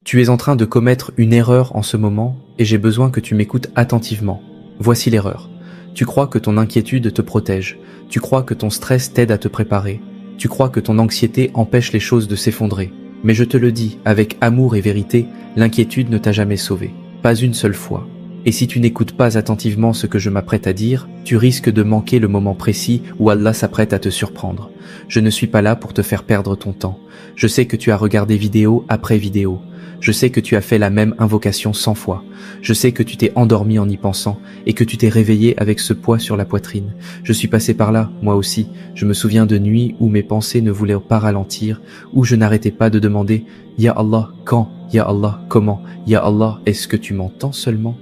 Tu es en train de commettre une erreur en ce moment et j'ai besoin que tu m'écoutes attentivement. Voici l'erreur. Tu crois que ton inquiétude te protège. Tu crois que ton stress t'aide à te préparer. Tu crois que ton anxiété empêche les choses de s'effondrer. Mais je te le dis, avec amour et vérité, l'inquiétude ne t'a jamais sauvé. Pas une seule fois. Et si tu n'écoutes pas attentivement ce que je m'apprête à dire, tu risques de manquer le moment précis où Allah s'apprête à te surprendre. Je ne suis pas là pour te faire perdre ton temps. Je sais que tu as regardé vidéo après vidéo. Je sais que tu as fait la même invocation 100 fois. Je sais que tu t'es endormi en y pensant et que tu t'es réveillé avec ce poids sur la poitrine. Je suis passé par là, moi aussi. Je me souviens de nuits où mes pensées ne voulaient pas ralentir, où je n'arrêtais pas de demander « Ya Allah, quand? Ya Allah, comment? Ya Allah, est-ce que tu m'entends seulement ?»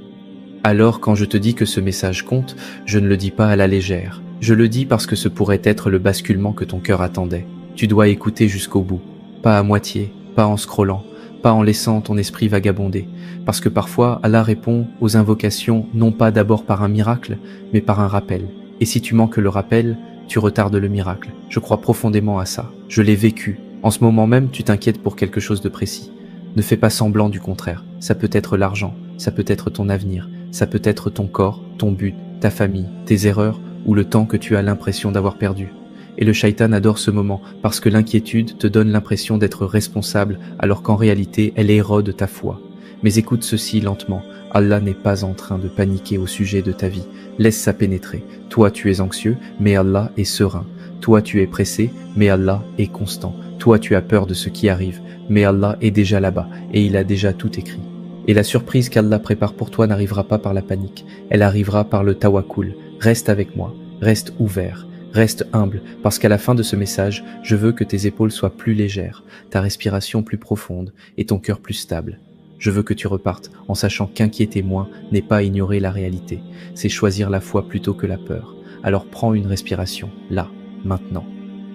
Alors quand je te dis que ce message compte, je ne le dis pas à la légère. Je le dis parce que ce pourrait être le basculement que ton cœur attendait. Tu dois écouter jusqu'au bout, pas à moitié, pas en scrollant, pas en laissant ton esprit vagabonder. Parce que parfois, Allah répond aux invocations non pas d'abord par un miracle, mais par un rappel. Et si tu manques le rappel, tu retardes le miracle. Je crois profondément à ça. Je l'ai vécu. En ce moment même, tu t'inquiètes pour quelque chose de précis. Ne fais pas semblant du contraire. Ça peut être l'argent, ça peut être ton avenir, ça peut être ton corps, ton but, ta famille, tes erreurs ou le temps que tu as l'impression d'avoir perdu. Et le shaitan adore ce moment parce que l'inquiétude te donne l'impression d'être responsable alors qu'en réalité elle érode ta foi. Mais écoute ceci lentement, Allah n'est pas en train de paniquer au sujet de ta vie. Laisse ça pénétrer. Toi tu es anxieux, mais Allah est serein. Toi tu es pressé, mais Allah est constant. Toi tu as peur de ce qui arrive, mais Allah est déjà là-bas et il a déjà tout écrit. Et la surprise qu'Allah prépare pour toi n'arrivera pas par la panique, elle arrivera par le tawakkul. Reste avec moi, reste ouvert, reste humble, parce qu'à la fin de ce message, je veux que tes épaules soient plus légères, ta respiration plus profonde et ton cœur plus stable. Je veux que tu repartes en sachant qu'inquiéter moins n'est pas ignorer la réalité, c'est choisir la foi plutôt que la peur. Alors prends une respiration, là, maintenant.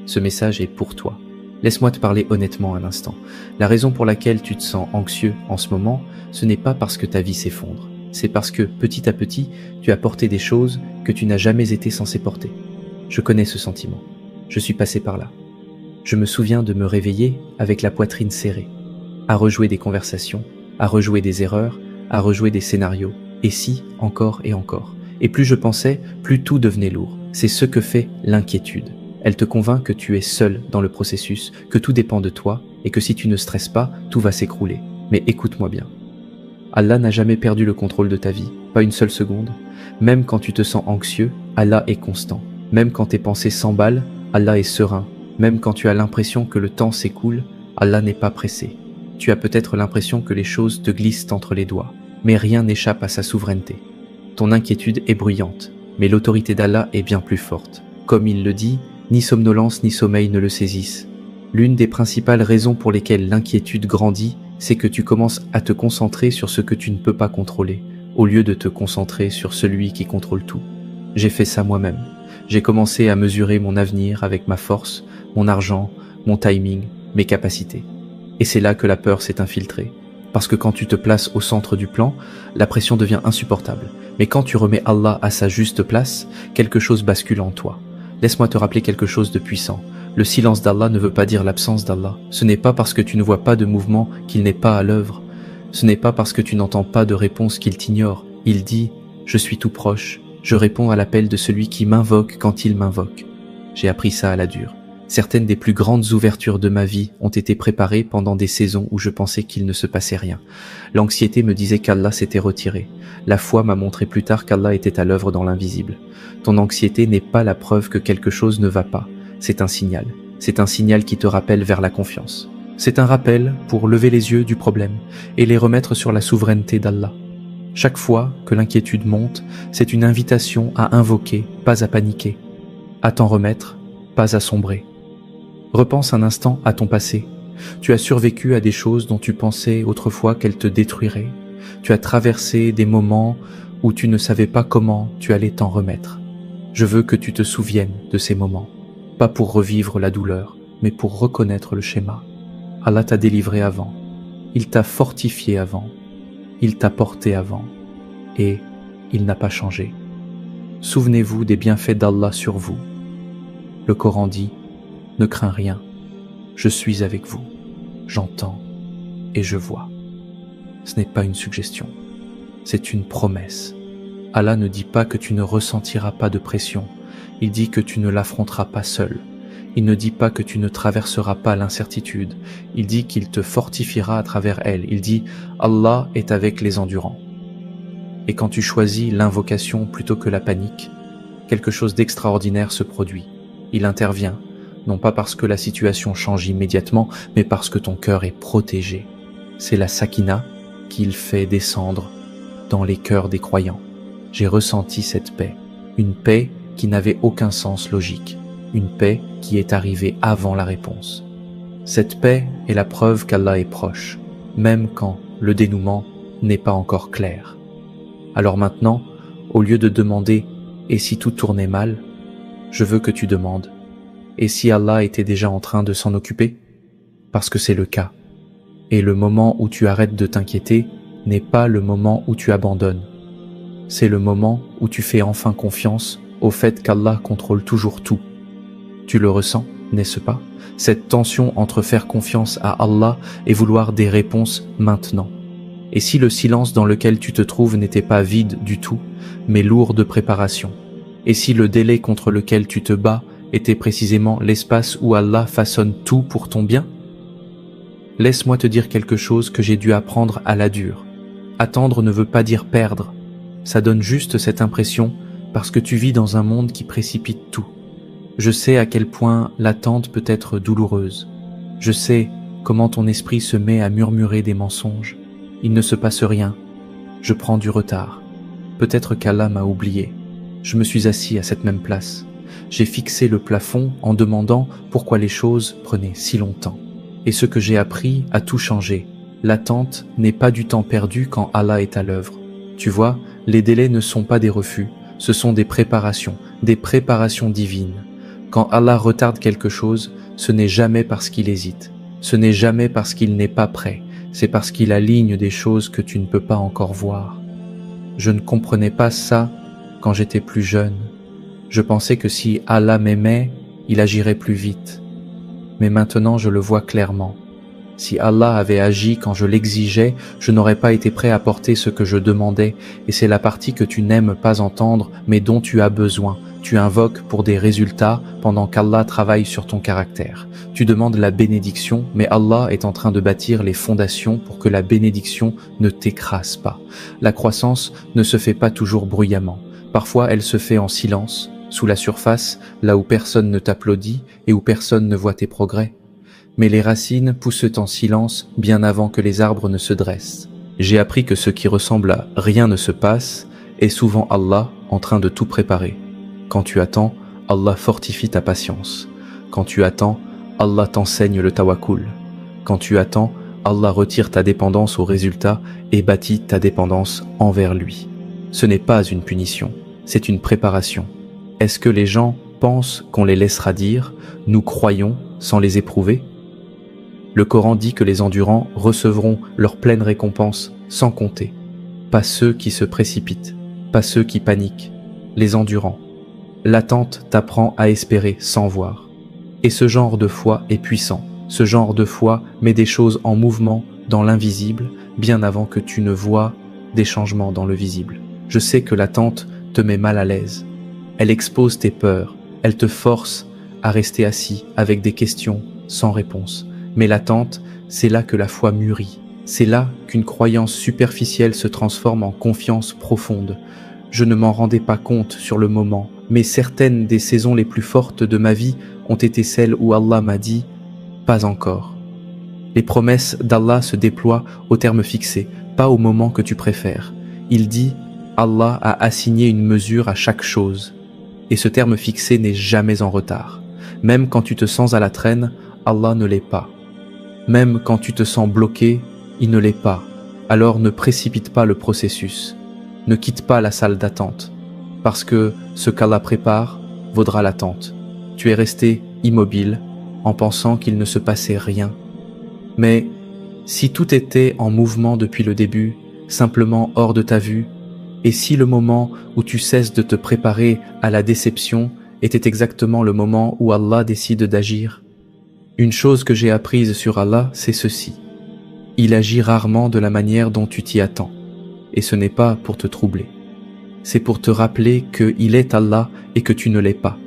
Ce message est pour toi. Laisse-moi te parler honnêtement un instant. La raison pour laquelle tu te sens anxieux en ce moment, ce n'est pas parce que ta vie s'effondre. C'est parce que, petit à petit, tu as porté des choses que tu n'as jamais été censé porter. Je connais ce sentiment. Je suis passé par là. Je me souviens de me réveiller avec la poitrine serrée, à rejouer des conversations, à rejouer des erreurs, à rejouer des scénarios, et si, encore et encore. Et plus je pensais, plus tout devenait lourd. C'est ce que fait l'inquiétude. Elle te convainc que tu es seul dans le processus, que tout dépend de toi et que si tu ne stresses pas, tout va s'écrouler. Mais écoute-moi bien. Allah n'a jamais perdu le contrôle de ta vie, pas une seule seconde. Même quand tu te sens anxieux, Allah est constant. Même quand tes pensées s'emballent, Allah est serein. Même quand tu as l'impression que le temps s'écoule, Allah n'est pas pressé. Tu as peut-être l'impression que les choses te glissent entre les doigts, mais rien n'échappe à sa souveraineté. Ton inquiétude est bruyante, mais l'autorité d'Allah est bien plus forte. Comme il le dit, ni somnolence ni sommeil ne le saisissent. L'une des principales raisons pour lesquelles l'inquiétude grandit, c'est que tu commences à te concentrer sur ce que tu ne peux pas contrôler, au lieu de te concentrer sur celui qui contrôle tout. J'ai fait ça moi-même. J'ai commencé à mesurer mon avenir avec ma force, mon argent, mon timing, mes capacités. Et c'est là que la peur s'est infiltrée. Parce que quand tu te places au centre du plan, la pression devient insupportable. Mais quand tu remets Allah à sa juste place, quelque chose bascule en toi. Laisse-moi te rappeler quelque chose de puissant. Le silence d'Allah ne veut pas dire l'absence d'Allah. Ce n'est pas parce que tu ne vois pas de mouvement qu'il n'est pas à l'œuvre. Ce n'est pas parce que tu n'entends pas de réponse qu'il t'ignore. Il dit « Je suis tout proche. Je réponds à l'appel de celui qui m'invoque quand il m'invoque. » J'ai appris ça à la dure. Certaines des plus grandes ouvertures de ma vie ont été préparées pendant des saisons où je pensais qu'il ne se passait rien. L'anxiété me disait qu'Allah s'était retiré. La foi m'a montré plus tard qu'Allah était à l'œuvre dans l'invisible. Ton anxiété n'est pas la preuve que quelque chose ne va pas. C'est un signal. C'est un signal qui te rappelle vers la confiance. C'est un rappel pour lever les yeux du problème et les remettre sur la souveraineté d'Allah. Chaque fois que l'inquiétude monte, c'est une invitation à invoquer, pas à paniquer, à t'en remettre, pas à sombrer. Repense un instant à ton passé. Tu as survécu à des choses dont tu pensais autrefois qu'elles te détruiraient. Tu as traversé des moments où tu ne savais pas comment tu allais t'en remettre. Je veux que tu te souviennes de ces moments, pas pour revivre la douleur, mais pour reconnaître le schéma. Allah t'a délivré avant, il t'a fortifié avant, il t'a porté avant, et il n'a pas changé. Souvenez-vous des bienfaits d'Allah sur vous. Le Coran dit « Ne crains rien, je suis avec vous, j'entends et je vois. » Ce n'est pas une suggestion, c'est une promesse. Allah ne dit pas que tu ne ressentiras pas de pression, il dit que tu ne l'affronteras pas seul. Il ne dit pas que tu ne traverseras pas l'incertitude, il dit qu'il te fortifiera à travers elle. Il dit « Allah est avec les endurants ». Et quand tu choisis l'invocation plutôt que la panique, quelque chose d'extraordinaire se produit. Il intervient, non pas parce que la situation change immédiatement, mais parce que ton cœur est protégé. C'est la sakina qu'il fait descendre dans les cœurs des croyants. J'ai ressenti cette paix, une paix qui n'avait aucun sens logique, une paix qui est arrivée avant la réponse. Cette paix est la preuve qu'Allah est proche, même quand le dénouement n'est pas encore clair. Alors maintenant, au lieu de demander « et si tout tournait mal ?», je veux que tu demandes « et si Allah était déjà en train de s'en occuper ?» Parce que c'est le cas. Et le moment où tu arrêtes de t'inquiéter n'est pas le moment où tu abandonnes. C'est le moment où tu fais enfin confiance au fait qu'Allah contrôle toujours tout. Tu le ressens, n'est-ce pas? Cette tension entre faire confiance à Allah et vouloir des réponses maintenant. Et si le silence dans lequel tu te trouves n'était pas vide du tout, mais lourd de préparation? Et si le délai contre lequel tu te bats était précisément l'espace où Allah façonne tout pour ton bien? Laisse-moi te dire quelque chose que j'ai dû apprendre à la dure. Attendre ne veut pas dire perdre. Ça donne juste cette impression parce que tu vis dans un monde qui précipite tout. Je sais à quel point l'attente peut être douloureuse. Je sais comment ton esprit se met à murmurer des mensonges. Il ne se passe rien. Je prends du retard. Peut-être qu'Allah m'a oublié. Je me suis assis à cette même place. J'ai fixé le plafond en demandant pourquoi les choses prenaient si longtemps. Et ce que j'ai appris a tout changé. L'attente n'est pas du temps perdu quand Allah est à l'œuvre. Tu vois, les délais ne sont pas des refus, ce sont des préparations divines. Quand Allah retarde quelque chose, ce n'est jamais parce qu'il hésite, ce n'est jamais parce qu'il n'est pas prêt, c'est parce qu'il aligne des choses que tu ne peux pas encore voir. Je ne comprenais pas ça quand j'étais plus jeune. Je pensais que si Allah m'aimait, il agirait plus vite. Mais maintenant je le vois clairement. Si Allah avait agi quand je l'exigeais, je n'aurais pas été prêt à porter ce que je demandais, et c'est la partie que tu n'aimes pas entendre, mais dont tu as besoin. Tu invoques pour des résultats pendant qu'Allah travaille sur ton caractère. Tu demandes la bénédiction, mais Allah est en train de bâtir les fondations pour que la bénédiction ne t'écrase pas. La croissance ne se fait pas toujours bruyamment. Parfois, elle se fait en silence, sous la surface, là où personne ne t'applaudit et où personne ne voit tes progrès. Mais les racines poussent en silence bien avant que les arbres ne se dressent. J'ai appris que ce qui ressemble à « rien ne se passe » est souvent Allah en train de tout préparer. Quand tu attends, Allah fortifie ta patience. Quand tu attends, Allah t'enseigne le tawakkul. Quand tu attends, Allah retire ta dépendance au résultat et bâtit ta dépendance envers lui. Ce n'est pas une punition, c'est une préparation. Est-ce que les gens pensent qu'on les laissera dire « nous croyons » sans les éprouver? Le Coran dit que les endurants recevront leur pleine récompense sans compter. Pas ceux qui se précipitent, pas ceux qui paniquent, les endurants. L'attente t'apprend à espérer sans voir. Et ce genre de foi est puissant. Ce genre de foi met des choses en mouvement dans l'invisible bien avant que tu ne vois des changements dans le visible. Je sais que l'attente te met mal à l'aise. Elle expose tes peurs, elle te force à rester assis avec des questions sans réponse. Mais l'attente, c'est là que la foi mûrit. C'est là qu'une croyance superficielle se transforme en confiance profonde. Je ne m'en rendais pas compte sur le moment, mais certaines des saisons les plus fortes de ma vie ont été celles où Allah m'a dit « pas encore ». Les promesses d'Allah se déploient au terme fixé, pas au moment que tu préfères. Il dit « Allah a assigné une mesure à chaque chose ». Et ce terme fixé n'est jamais en retard. Même quand tu te sens à la traîne, Allah ne l'est pas. Même quand tu te sens bloqué, il ne l'est pas. Alors ne précipite pas le processus. Ne quitte pas la salle d'attente. Parce que ce qu'Allah prépare vaudra l'attente. Tu es resté immobile en pensant qu'il ne se passait rien. Mais si tout était en mouvement depuis le début, simplement hors de ta vue, et si le moment où tu cesses de te préparer à la déception était exactement le moment où Allah décide d'agir? Une chose que j'ai apprise sur Allah, c'est ceci. Il agit rarement de la manière dont tu t'y attends. Et ce n'est pas pour te troubler. C'est pour te rappeler qu'il est Allah et que tu ne l'es pas.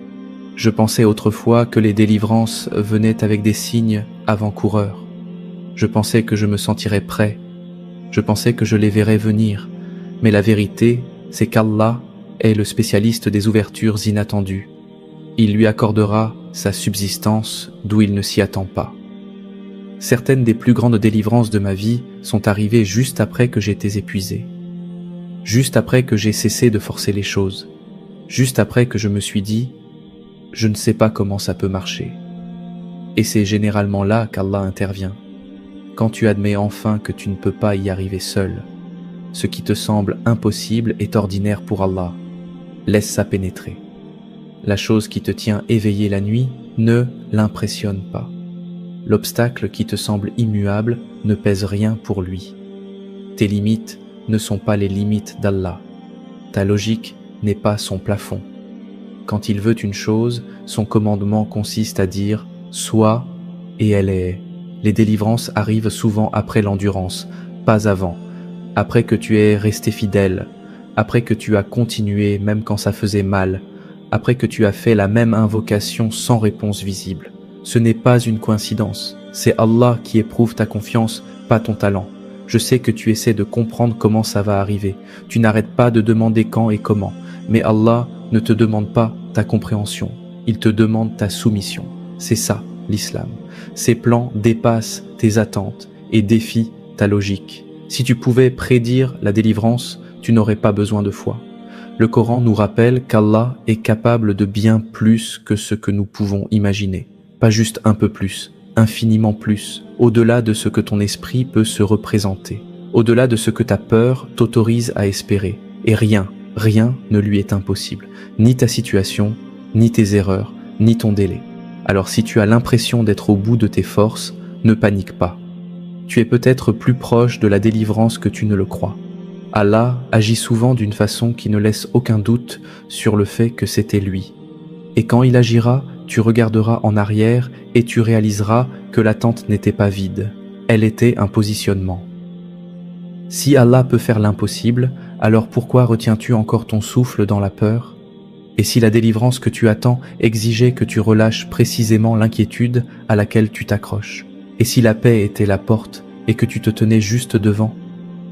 Je pensais autrefois que les délivrances venaient avec des signes avant-coureurs. Je pensais que je me sentirais prêt. Je pensais que je les verrais venir. Mais la vérité, c'est qu'Allah est le spécialiste des ouvertures inattendues. Il lui accordera sa subsistance d'où il ne s'y attend pas. Certaines des plus grandes délivrances de ma vie sont arrivées juste après que j'étais épuisé. Juste après que j'ai cessé de forcer les choses. Juste après que je me suis dit « Je ne sais pas comment ça peut marcher ». Et c'est généralement là qu'Allah intervient. Quand tu admets enfin que tu ne peux pas y arriver seul. Ce qui te semble impossible est ordinaire pour Allah. Laisse ça pénétrer. La chose qui te tient éveillé la nuit ne l'impressionne pas. L'obstacle qui te semble immuable ne pèse rien pour lui. Tes limites ne sont pas les limites d'Allah. Ta logique n'est pas son plafond. Quand il veut une chose, son commandement consiste à dire « sois » et elle est. Les délivrances arrivent souvent après l'endurance, pas avant. Après que tu es resté fidèle, après que tu as continué même quand ça faisait mal, après que tu as fait la même invocation sans réponse visible. Ce n'est pas une coïncidence, c'est Allah qui éprouve ta confiance, pas ton talent. Je sais que tu essaies de comprendre comment ça va arriver, tu n'arrêtes pas de demander quand et comment, mais Allah ne te demande pas ta compréhension, il te demande ta soumission. C'est ça, l'islam. Ses plans dépassent tes attentes et défient ta logique. Si tu pouvais prédire la délivrance, tu n'aurais pas besoin de foi. Le Coran nous rappelle qu'Allah est capable de bien plus que ce que nous pouvons imaginer. Pas juste un peu plus, infiniment plus, au-delà de ce que ton esprit peut se représenter, au-delà de ce que ta peur t'autorise à espérer. Et rien ne lui est impossible, ni ta situation, ni tes erreurs, ni ton délai. Alors si tu as l'impression d'être au bout de tes forces, ne panique pas. Tu es peut-être plus proche de la délivrance que tu ne le crois. Allah agit souvent d'une façon qui ne laisse aucun doute sur le fait que c'était lui. Et quand il agira, tu regarderas en arrière et tu réaliseras que l'attente n'était pas vide, elle était un positionnement. Si Allah peut faire l'impossible, alors pourquoi retiens-tu encore ton souffle dans la peur? Et si la délivrance que tu attends exigeait que tu relâches précisément l'inquiétude à laquelle tu t'accroches? Et si la paix était la porte et que tu te tenais juste devant?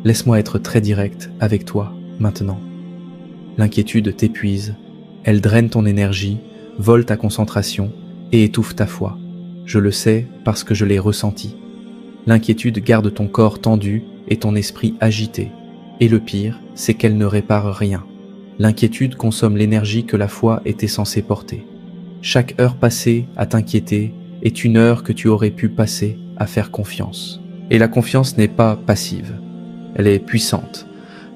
Laisse-moi être très direct avec toi, maintenant. L'inquiétude t'épuise, elle draine ton énergie, vole ta concentration et étouffe ta foi. Je le sais parce que je l'ai ressenti. L'inquiétude garde ton corps tendu et ton esprit agité. Et le pire, c'est qu'elle ne répare rien. L'inquiétude consomme l'énergie que la foi était censée porter. Chaque heure passée à t'inquiéter est une heure que tu aurais pu passer à faire confiance. Et la confiance n'est pas passive. Elle est puissante.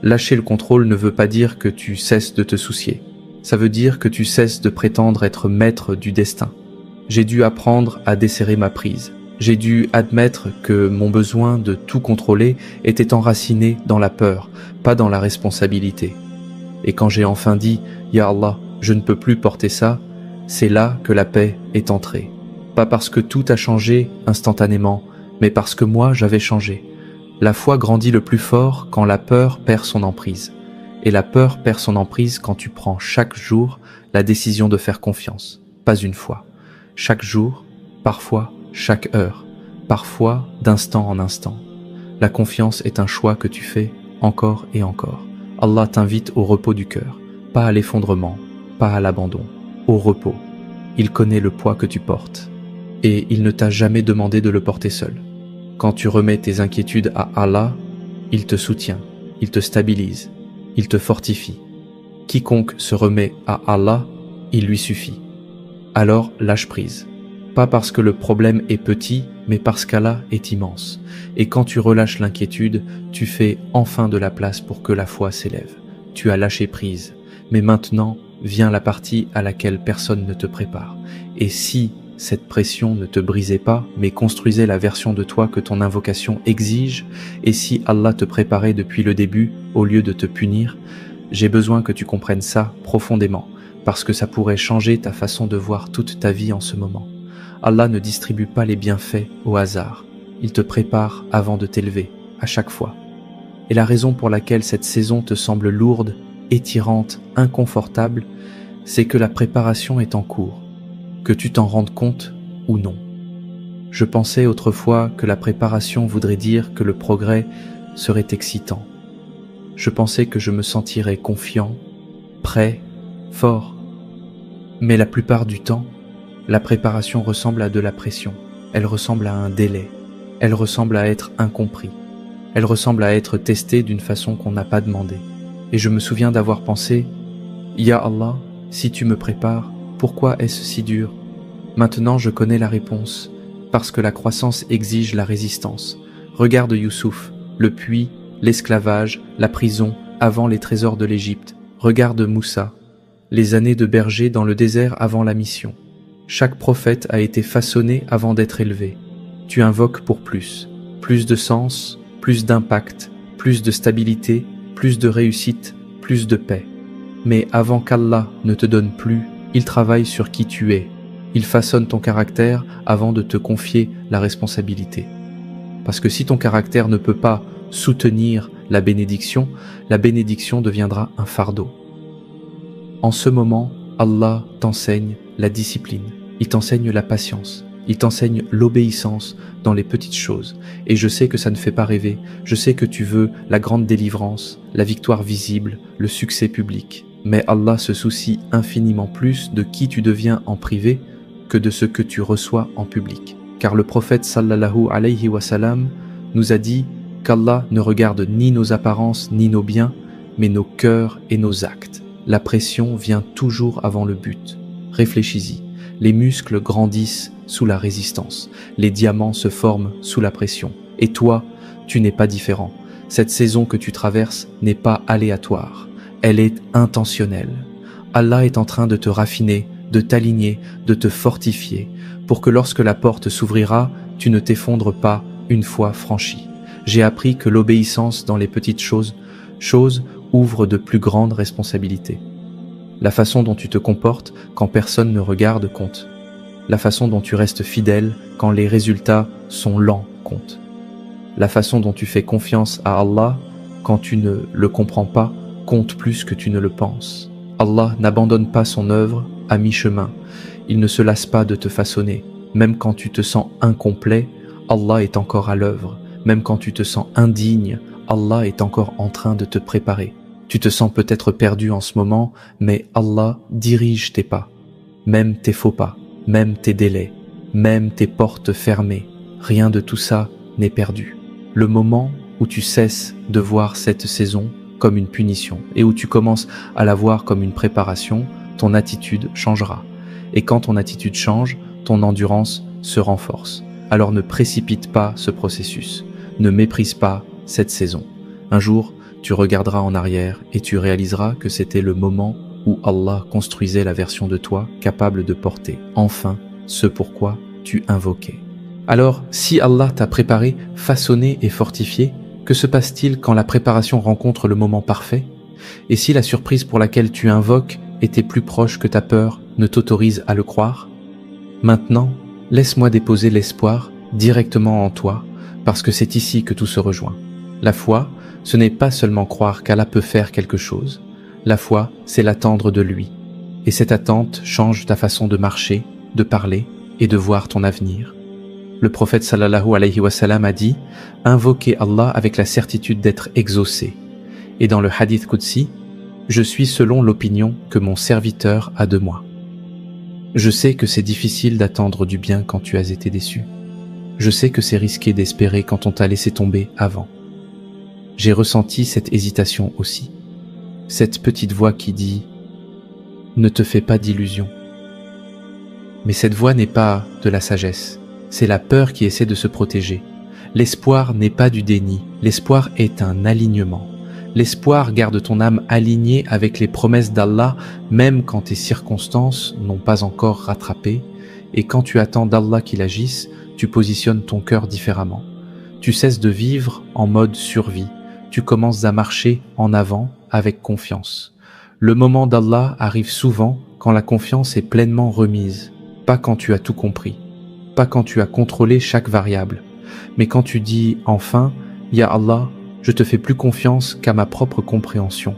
Lâcher le contrôle ne veut pas dire que tu cesses de te soucier. Ça veut dire que tu cesses de prétendre être maître du destin. J'ai dû apprendre à desserrer ma prise. J'ai dû admettre que mon besoin de tout contrôler était enraciné dans la peur, pas dans la responsabilité. Et quand j'ai enfin dit « Ya Allah, je ne peux plus porter ça », c'est là que la paix est entrée. Pas parce que tout a changé instantanément, mais parce que moi j'avais changé. La foi grandit le plus fort quand la peur perd son emprise. Et la peur perd son emprise quand tu prends chaque jour la décision de faire confiance, pas une fois. Chaque jour, parfois chaque heure, parfois d'instant en instant. La confiance est un choix que tu fais encore et encore. Allah t'invite au repos du cœur, pas à l'effondrement, pas à l'abandon, au repos. Il connaît le poids que tu portes. Et il ne t'a jamais demandé de le porter seul. Quand tu remets tes inquiétudes à Allah, il te soutient, il te stabilise, il te fortifie. Quiconque se remet à Allah, il lui suffit. Alors lâche prise. Pas parce que le problème est petit, mais parce qu'Allah est immense. Et quand tu relâches l'inquiétude, tu fais enfin de la place pour que la foi s'élève. Tu as lâché prise. Mais maintenant vient la partie à laquelle personne ne te prépare. Et si cette pression ne te brisait pas, mais construisait la version de toi que ton invocation exige, et si Allah te préparait depuis le début au lieu de te punir, j'ai besoin que tu comprennes ça profondément, parce que ça pourrait changer ta façon de voir toute ta vie en ce moment. Allah ne distribue pas les bienfaits au hasard. il te prépare avant de t'élever, à chaque fois. Et la raison pour laquelle cette saison te semble lourde, étirante, inconfortable, c'est que la préparation est en cours, que tu t'en rendes compte ou non. Je pensais autrefois que la préparation voudrait dire que le progrès serait excitant. Je pensais que je me sentirais confiant, prêt, fort. Mais la plupart du temps, la préparation ressemble à de la pression. Elle ressemble à un délai. Elle ressemble à être incompris. Elle ressemble à être testée d'une façon qu'on n'a pas demandé. Et je me souviens d'avoir pensé, « Ya Allah, si tu me prépares, pourquoi est-ce si dur ?» Maintenant je connais la réponse, parce que la croissance exige la résistance. Regarde Youssouf, le puits, l'esclavage, la prison, avant les trésors de l'Égypte. Regarde Moussa, les années de berger dans le désert avant la mission. Chaque prophète a été façonné avant d'être élevé. Tu invoques pour plus de sens, plus d'impact, plus de stabilité, plus de réussite, plus de paix. Mais avant qu'Allah ne te donne plus, il travaille sur qui tu es. Il façonne ton caractère avant de te confier la responsabilité. Parce que si ton caractère ne peut pas soutenir la bénédiction deviendra un fardeau. En ce moment, Allah t'enseigne la discipline, il t'enseigne la patience, il t'enseigne l'obéissance dans les petites choses. Et je sais que ça ne fait pas rêver, je sais que tu veux la grande délivrance, la victoire visible, le succès public. Mais Allah se soucie infiniment plus de qui tu deviens en privé que de ce que tu reçois en public. Car le prophète sallallahu alayhi wa sallam nous a dit qu'Allah ne regarde ni nos apparences ni nos biens, mais nos cœurs et nos actes. La pression vient toujours avant le but. Réfléchis-y. Les muscles grandissent sous la résistance. Les diamants se forment sous la pression. Et toi, tu n'es pas différent. Cette saison que tu traverses n'est pas aléatoire. Elle est intentionnelle. Allah est en train de te raffiner, de t'aligner, de te fortifier, pour que lorsque la porte s'ouvrira, tu ne t'effondres pas une fois franchie. J'ai appris que l'obéissance dans les petites choses ouvre de plus grandes responsabilités. La façon dont tu te comportes quand personne ne regarde compte. La façon dont tu restes fidèle quand les résultats sont lents compte. La façon dont tu fais confiance à Allah quand tu ne le comprends pas compte plus que tu ne le penses. Allah n'abandonne pas son œuvre à mi-chemin. Il ne se lasse pas de te façonner. Même quand tu te sens incomplet, Allah est encore à l'œuvre. Même quand tu te sens indigne, Allah est encore en train de te préparer. Tu te sens peut-être perdu en ce moment, mais Allah dirige tes pas. Même tes faux pas, même tes délais, même tes portes fermées. Rien de tout ça n'est perdu. Le moment où tu cesses de voir cette saison comme une punition et où tu commences à la voir comme une préparation, ton attitude changera. Et quand ton attitude change, ton endurance se renforce. Alors ne précipite pas ce processus. Ne méprise pas cette saison. Un jour, tu regarderas en arrière et tu réaliseras que c'était le moment où Allah construisait la version de toi capable de porter enfin ce pourquoi tu invoquais. Alors, si Allah t'a préparé, façonné et fortifié, que se passe-t-il quand la préparation rencontre le moment parfait? Et si la surprise pour laquelle tu invoques était plus proche que ta peur ne t'autorise à le croire? Maintenant, laisse-moi déposer l'espoir directement en toi, parce que c'est ici que tout se rejoint. La foi, ce n'est pas seulement croire qu'Allah peut faire quelque chose. La foi, c'est l'attendre de lui. Et cette attente change ta façon de marcher, de parler et de voir ton avenir. Le prophète sallallahu alayhi wa sallam a dit « Invoquez Allah avec la certitude d'être exaucé ». Et dans le hadith Qudsi, « Je suis selon l'opinion que mon serviteur a de moi ». Je sais que c'est difficile d'attendre du bien quand tu as été déçu. Je sais que c'est risqué d'espérer quand on t'a laissé tomber avant. J'ai ressenti cette hésitation aussi. Cette petite voix qui dit « Ne te fais pas d'illusions ». Mais cette voix n'est pas de la sagesse. C'est la peur qui essaie de se protéger. L'espoir n'est pas du déni. L'espoir est un alignement. L'espoir garde ton âme alignée avec les promesses d'Allah, même quand tes circonstances n'ont pas encore rattrapé. Et quand tu attends d'Allah qu'il agisse, tu positionnes ton cœur différemment. Tu cesses de vivre en mode survie. Tu commences à marcher en avant avec confiance. Le moment d'Allah arrive souvent quand la confiance est pleinement remise, pas quand tu as tout compris, pas quand tu as contrôlé chaque variable. Mais quand tu dis « enfin », Ya Allah, je te fais plus confiance qu'à ma propre compréhension.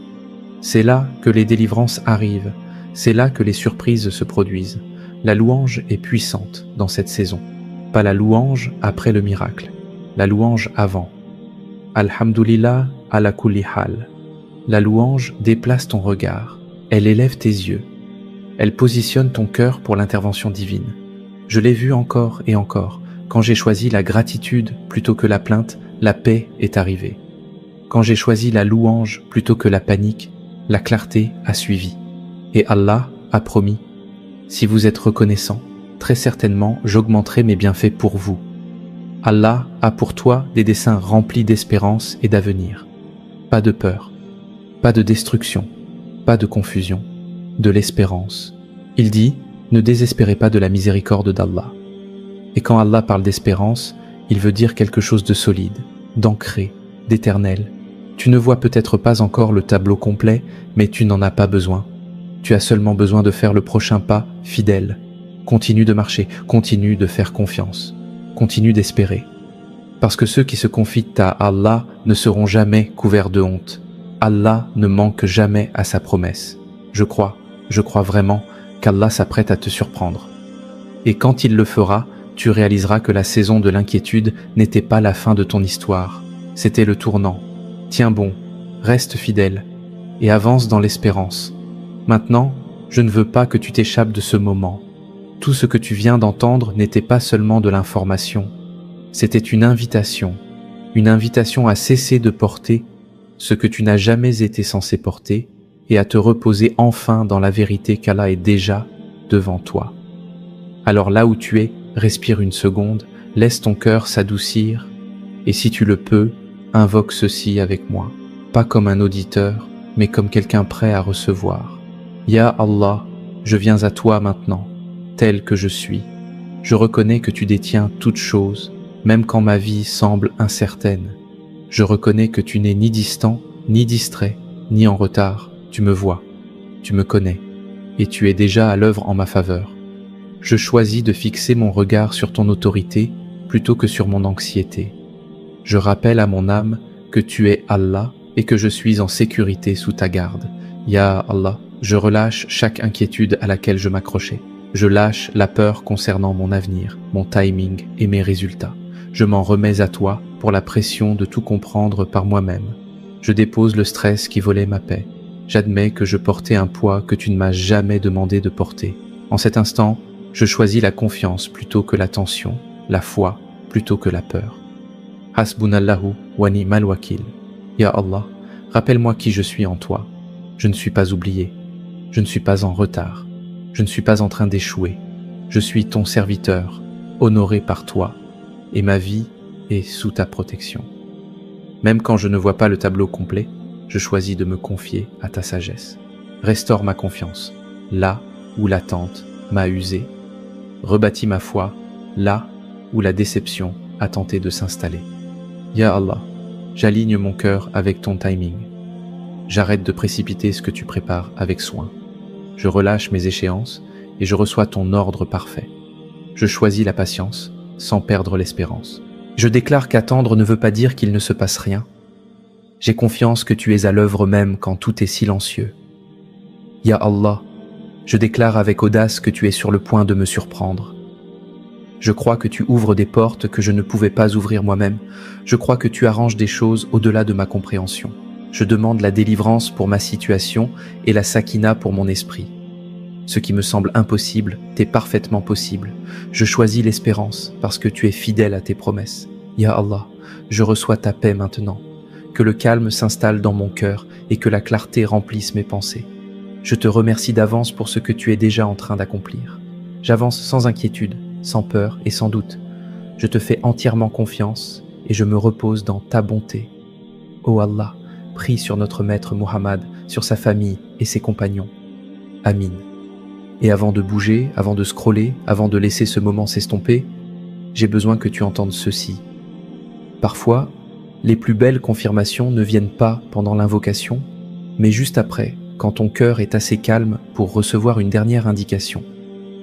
C'est là que les délivrances arrivent, c'est là que les surprises se produisent. La louange est puissante dans cette saison. Pas la louange après le miracle, la louange avant. Alhamdulillah ala kulli hal. La louange déplace ton regard, elle élève tes yeux, elle positionne ton cœur pour l'intervention divine. Je l'ai vu encore et encore, quand j'ai choisi la gratitude plutôt que la plainte, la paix est arrivée. Quand j'ai choisi la louange plutôt que la panique, la clarté a suivi. Et Allah a promis, si vous êtes reconnaissant, très certainement j'augmenterai mes bienfaits pour vous. Allah a pour toi des desseins remplis d'espérance et d'avenir. Pas de peur, pas de destruction, pas de confusion, de l'espérance. Il dit, ne désespérez pas de la miséricorde d'Allah. Et quand Allah parle d'espérance, il veut dire quelque chose de solide, d'ancré, d'éternel. Tu ne vois peut-être pas encore le tableau complet, mais tu n'en as pas besoin. Tu as seulement besoin de faire le prochain pas fidèle. Continue de marcher, continue de faire confiance, continue d'espérer. Parce que ceux qui se confient à Allah ne seront jamais couverts de honte. Allah ne manque jamais à sa promesse. Je crois vraiment qu'Allah s'apprête à te surprendre. Et quand il le fera, tu réaliseras que la saison de l'inquiétude n'était pas la fin de ton histoire, c'était le tournant. Tiens bon, reste fidèle et avance dans l'espérance. Maintenant, je ne veux pas que tu t'échappes de ce moment. Tout ce que tu viens d'entendre n'était pas seulement de l'information, c'était une invitation à cesser de porter ce que tu n'as jamais été censé porter et à te reposer enfin dans la vérité qu'Allah est déjà devant toi. Alors là où tu es, respire une seconde, laisse ton cœur s'adoucir et si tu le peux, invoque ceci avec moi, pas comme un auditeur, mais comme quelqu'un prêt à recevoir. Ya Allah, je viens à toi maintenant, tel que je suis. Je reconnais que tu détiens toutes choses, même quand ma vie semble incertaine. Je reconnais que tu n'es ni distant, ni distrait, ni en retard. Tu me vois, tu me connais, et tu es déjà à l'œuvre en ma faveur. Je choisis de fixer mon regard sur ton autorité plutôt que sur mon anxiété. Je rappelle à mon âme que tu es Allah et que je suis en sécurité sous ta garde. Ya Allah, je relâche chaque inquiétude à laquelle je m'accrochais. Je lâche la peur concernant mon avenir, mon timing et mes résultats. Je m'en remets à toi pour la pression de tout comprendre par moi-même. Je dépose le stress qui volait ma paix. J'admets que je portais un poids que tu ne m'as jamais demandé de porter. En cet instant, je choisis la confiance plutôt que la tension, la foi plutôt que la peur. Hasbunallahu wa ni'mal wakil. Ya Allah, rappelle-moi qui je suis en toi. Je ne suis pas oublié. Je ne suis pas en retard. Je ne suis pas en train d'échouer. Je suis ton serviteur, honoré par toi, et ma vie est sous ta protection. Même quand je ne vois pas le tableau complet, je choisis de me confier à ta sagesse. Restaure ma confiance, là où l'attente m'a usé. Rebâtis ma foi, là où la déception a tenté de s'installer. Ya Allah, j'aligne mon cœur avec ton timing. J'arrête de précipiter ce que tu prépares avec soin. Je relâche mes échéances et je reçois ton ordre parfait. Je choisis la patience sans perdre l'espérance. Je déclare qu'attendre ne veut pas dire qu'il ne se passe rien. J'ai confiance que tu es à l'œuvre même quand tout est silencieux. Ya Allah, je déclare avec audace que tu es sur le point de me surprendre. Je crois que tu ouvres des portes que je ne pouvais pas ouvrir moi-même. Je crois que tu arranges des choses au-delà de ma compréhension. Je demande la délivrance pour ma situation et la sakina pour mon esprit. Ce qui me semble impossible t'est parfaitement possible. Je choisis l'espérance parce que tu es fidèle à tes promesses. Ya Allah, je reçois ta paix maintenant. Que le calme s'installe dans mon cœur et que la clarté remplisse mes pensées. Je te remercie d'avance pour ce que tu es déjà en train d'accomplir. J'avance sans inquiétude, sans peur et sans doute. Je te fais entièrement confiance et je me repose dans ta bonté. Ô Allah, prie sur notre maître Muhammad, sur sa famille et ses compagnons. Amin. Et avant de bouger, avant de scroller, avant de laisser ce moment s'estomper, j'ai besoin que tu entendes ceci. Parfois, les plus belles confirmations ne viennent pas pendant l'invocation, mais juste après, quand ton cœur est assez calme pour recevoir une dernière indication.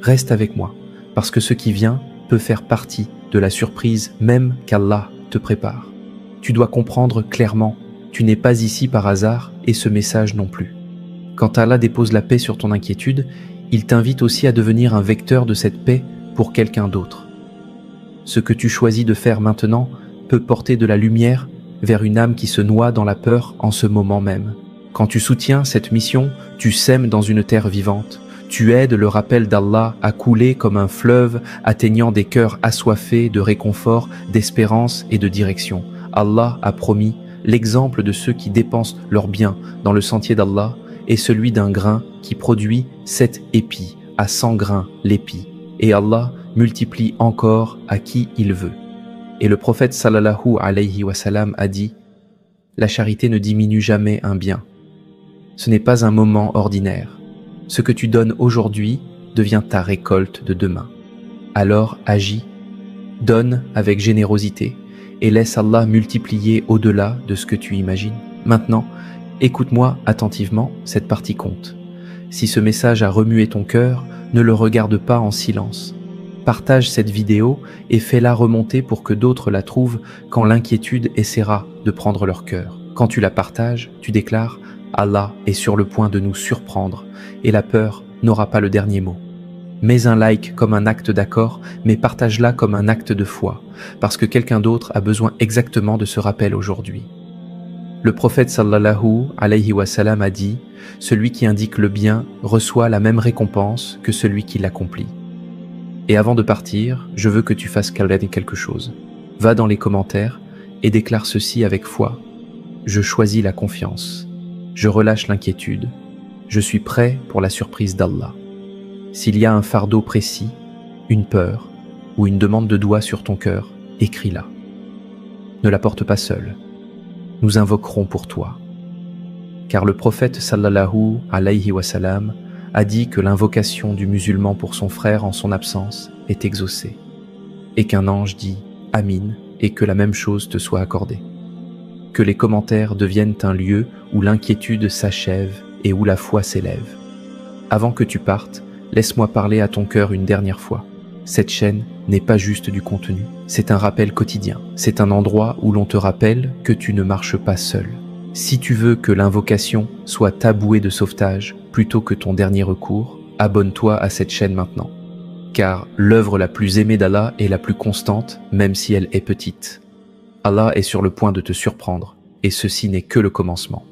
Reste avec moi, parce que ce qui vient peut faire partie de la surprise même qu'Allah te prépare. Tu dois comprendre clairement, tu n'es pas ici par hasard et ce message non plus. Quand Allah dépose la paix sur ton inquiétude, il t'invite aussi à devenir un vecteur de cette paix pour quelqu'un d'autre. Ce que tu choisis de faire maintenant peut porter de la lumière vers une âme qui se noie dans la peur en ce moment même. Quand tu soutiens cette mission, tu sèmes dans une terre vivante. Tu aides le rappel d'Allah à couler comme un fleuve, atteignant des cœurs assoiffés de réconfort, d'espérance et de direction. Allah a promis l'exemple de ceux qui dépensent leurs biens dans le sentier d'Allah est celui d'un grain qui produit 7 épis, à 100 grains l'épi. Et Allah multiplie encore à qui il veut. Et le prophète sallallahu alayhi wa sallam a dit « La charité ne diminue jamais un bien. Ce n'est pas un moment ordinaire. Ce que tu donnes aujourd'hui devient ta récolte de demain. Alors agis, donne avec générosité et laisse Allah multiplier au-delà de ce que tu imagines. Maintenant, écoute-moi attentivement, cette partie compte. Si ce message a remué ton cœur, ne le regarde pas en silence. Partage cette vidéo et fais-la remonter pour que d'autres la trouvent quand l'inquiétude essaiera de prendre leur cœur. Quand tu la partages, tu déclares « Allah est sur le point de nous surprendre et la peur n'aura pas le dernier mot ». Mets un like comme un acte d'accord, mais partage-la comme un acte de foi, parce que quelqu'un d'autre a besoin exactement de ce rappel aujourd'hui. Le prophète sallallahu alayhi wa sallam a dit « Celui qui indique le bien reçoit la même récompense que celui qui l'accomplit ». Et avant de partir, je veux que tu fasses quelque chose. Va dans les commentaires et déclare ceci avec foi. Je choisis la confiance. Je relâche l'inquiétude. Je suis prêt pour la surprise d'Allah. S'il y a un fardeau précis, une peur ou une demande de doigt sur ton cœur, écris-la. Ne la porte pas seule. Nous invoquerons pour toi. Car le prophète sallallahu alayhi wa sallam a dit que l'invocation du musulman pour son frère en son absence est exaucée, et qu'un ange dit « Amin » et que la même chose te soit accordée. Que les commentaires deviennent un lieu où l'inquiétude s'achève et où la foi s'élève. Avant que tu partes, laisse-moi parler à ton cœur une dernière fois. Cette chaîne n'est pas juste du contenu, c'est un rappel quotidien. C'est un endroit où l'on te rappelle que tu ne marches pas seul. Si tu veux que l'invocation soit ta bouée de sauvetage plutôt que ton dernier recours, abonne-toi à cette chaîne maintenant. Car l'œuvre la plus aimée d'Allah est la plus constante, même si elle est petite. Allah est sur le point de te surprendre, et ceci n'est que le commencement.